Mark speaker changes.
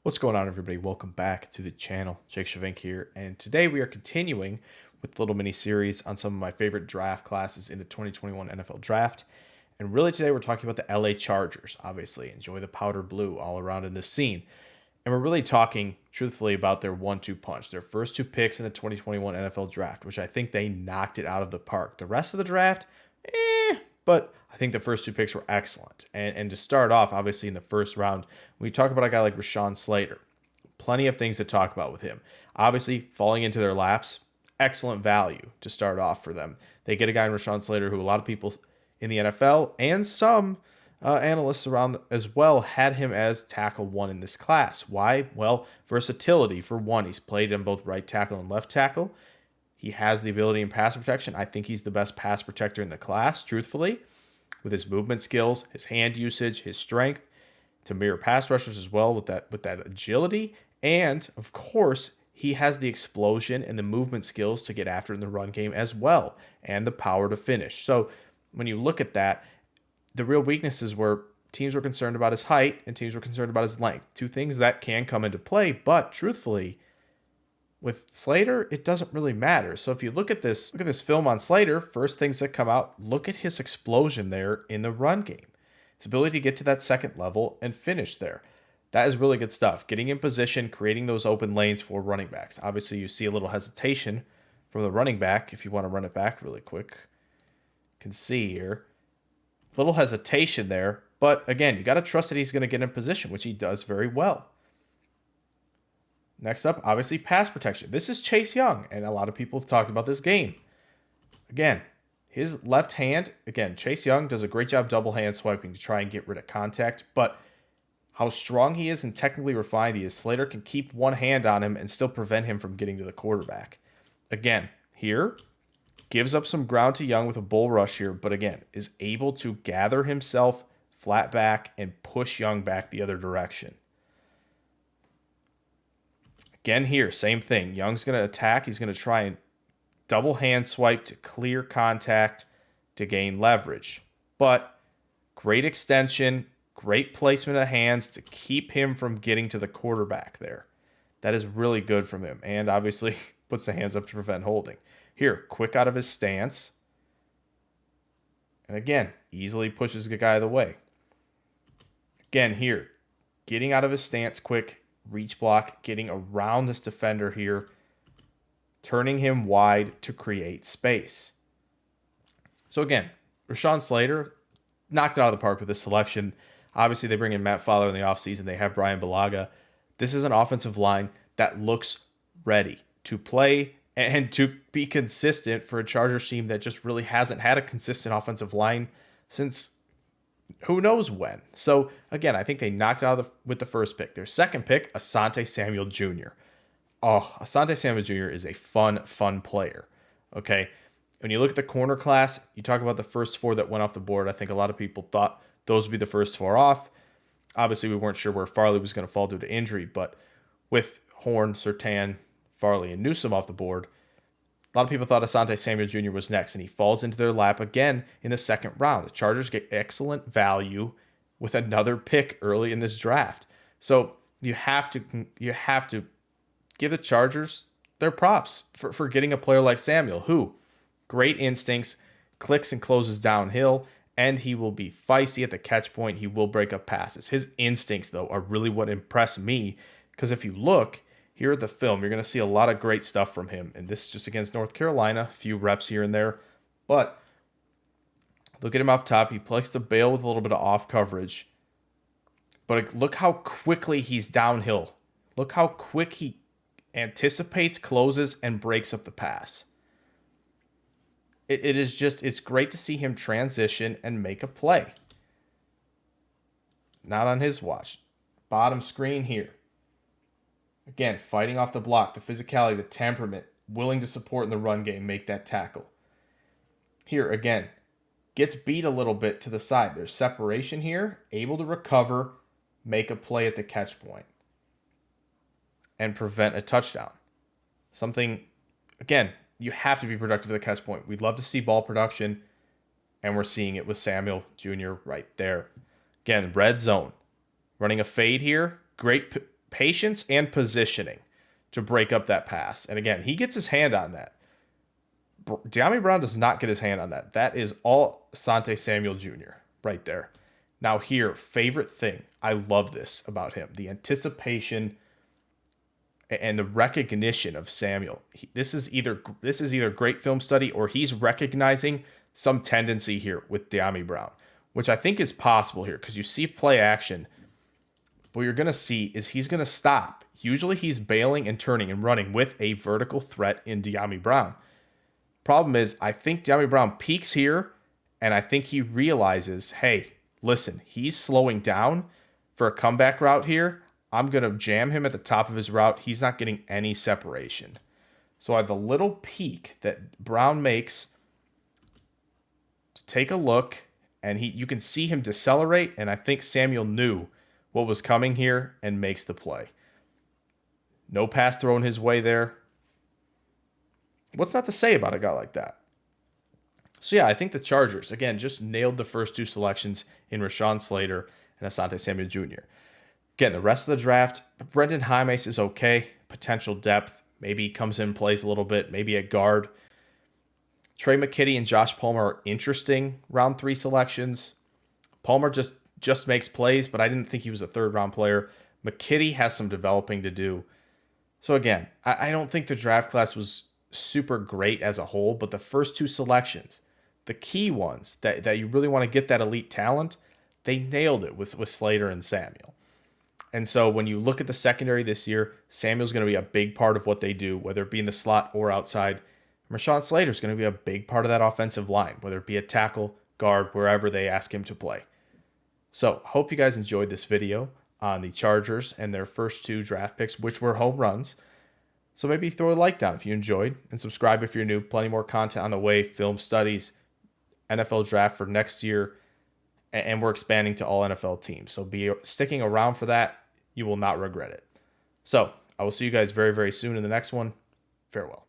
Speaker 1: What's going on, everybody? Welcome back to the channel. Jake Shavink here, and today we are continuing with a little mini series on some of my favorite draft classes in the 2021 NFL Draft. And really, today we're talking about the LA Chargers. Obviously, enjoy the powder blue all around in this scene. And we're really talking, truthfully, about their 1-2 punch, their first two picks in the 2021 NFL Draft, which I think they knocked it out of the park. The rest of the draft, but I think the first two picks were excellent. And to start off, obviously, in the first round, when you talk about a guy like Rashawn Slater, plenty of things to talk about with him. Obviously, falling into their laps, excellent value to start off for them. They get a guy in Rashawn Slater who a lot of people in the NFL and some analysts around as well had him as tackle one in this class. Why? Well, versatility for one. He's played in both right tackle and left tackle. He has the ability in pass protection. I think he's the best pass protector in the class, truthfully, with his movement skills, his hand usage, his strength to mirror pass rushers as well with that agility. And of course, he has the explosion and the movement skills to get after in the run game as well, and the power to finish. So when you look at that, the real weaknesses were teams were concerned about his height and teams were concerned about his length. Two things that can come into play, but truthfully, with Slater, it doesn't really matter. So if you look at this film on Slater, first things that come out, look at his explosion there in the run game. His ability to get to that second level and finish there. That is really good stuff. Getting in position, creating those open lanes for running backs. Obviously, you see a little hesitation from the running back. If you want to run it back really quick, you can see here. A little hesitation there. But again, you got to trust that he's going to get in position, which he does very well. Next up, obviously, pass protection. This is Chase Young, and a lot of people have talked about this game. Again, his left hand, Chase Young does a great job double hand swiping to try and get rid of contact, but how strong he is and technically refined he is, Slater can keep one hand on him and still prevent him from getting to the quarterback. Again, here, gives up some ground to Young with a bull rush here, but again, is able to gather himself flat back and push Young back the other direction. Again here, same thing. Young's going to attack. He's going to try and double hand swipe to clear contact to gain leverage. But great extension, great placement of hands to keep him from getting to the quarterback there. That is really good from him. And obviously puts the hands up to prevent holding. Here, quick out of his stance. And again, easily pushes the guy out of the way. Again here, getting out of his stance quick. Reach block, getting around this defender here, turning him wide to create space. So again, Rashawn Slater knocked it out of the park with this selection. Obviously, they bring in Matt Fowler in the offseason. They have Brian Bulaga. This is an offensive line that looks ready to play and to be consistent for a Chargers team that just really hasn't had a consistent offensive line since who knows when. So again, I think they knocked it out with the first pick. Their second pick, Asante Samuel Jr. Oh, Asante Samuel Jr. is a fun player. Okay. When you look at the corner class, you talk about the first four that went off the board. I think a lot of people thought those would be the first four off. Obviously, we weren't sure where Farley was going to fall due to injury, but with Horn, Surtain, Farley, and Newsome off the board, a lot of people thought Asante Samuel Jr. was next, and he falls into their lap again in the second round. The Chargers get excellent value with another pick early in this draft. So you have to give the Chargers their props for getting a player like Samuel, who great instincts, clicks and closes downhill, and he will be feisty at the catch point. He will break up passes. His instincts, though, are really what impressed me, because if you look here at the film, you're going to see a lot of great stuff from him. And this is just against North Carolina, a few reps here and there. But look at him off top. He likes to bail with a little bit of off coverage. But look how quickly he's downhill. Look how quick he anticipates, closes, and breaks up the pass. It's great to see him transition and make a play. Not on his watch. Bottom screen here. Again, fighting off the block, the physicality, the temperament, willing to support in the run game, make that tackle. Here, again, gets beat a little bit to the side. There's separation here, able to recover, make a play at the catch point, and prevent a touchdown. Something, again, you have to be productive at the catch point. We'd love to see ball production, and we're seeing it with Samuel Jr. right there. Again, red zone. Running a fade here, great patience and positioning to break up that pass. And again, he gets his hand on that. Dyami Brown does not get his hand on that. That is all Asante Samuel Jr. right there. Now here, favorite thing. I love this about him. The anticipation and the recognition of Samuel. This is either great film study or he's recognizing some tendency here with Dyami Brown, which I think is possible here because you see play action. What you're going to see is he's going to stop. Usually he's bailing and turning and running with a vertical threat in Dyami Brown. Problem is, I think Dyami Brown peaks here, and I think he realizes, hey, listen, he's slowing down for a comeback route here. I'm going to jam him at the top of his route. He's not getting any separation. So I have the little peek that Brown makes to take a look, and you can see him decelerate, and I think Samuel knew what was coming here and makes the play. No pass thrown his way there. What's not to say about a guy like that? So yeah, I think the Chargers, again, just nailed the first two selections in Rashawn Slater and Asante Samuel Jr. Again, the rest of the draft, Brendan Jaimes is okay. Potential depth. Maybe he comes in, plays a little bit, maybe at guard. Trey McKitty and Josh Palmer are interesting round 3 selections. Palmer just makes plays, but I didn't think he was a third-round player. McKitty has some developing to do. So again, I don't think the draft class was super great as a whole, but the first 2 selections, the key ones that you really want to get that elite talent, they nailed it with Slater and Samuel. And so when you look at the secondary this year, Samuel's going to be a big part of what they do, whether it be in the slot or outside. Rashawn Slater is going to be a big part of that offensive line, whether it be a tackle, guard, wherever they ask him to play. So hope you guys enjoyed this video on the Chargers and their first 2 draft picks, which were home runs. So maybe throw a like down if you enjoyed, and subscribe if you're new. Plenty more content on the way, film studies, NFL draft for next year, and we're expanding to all NFL teams. So be sticking around for that. You will not regret it. So I will see you guys very, very soon in the next one. Farewell.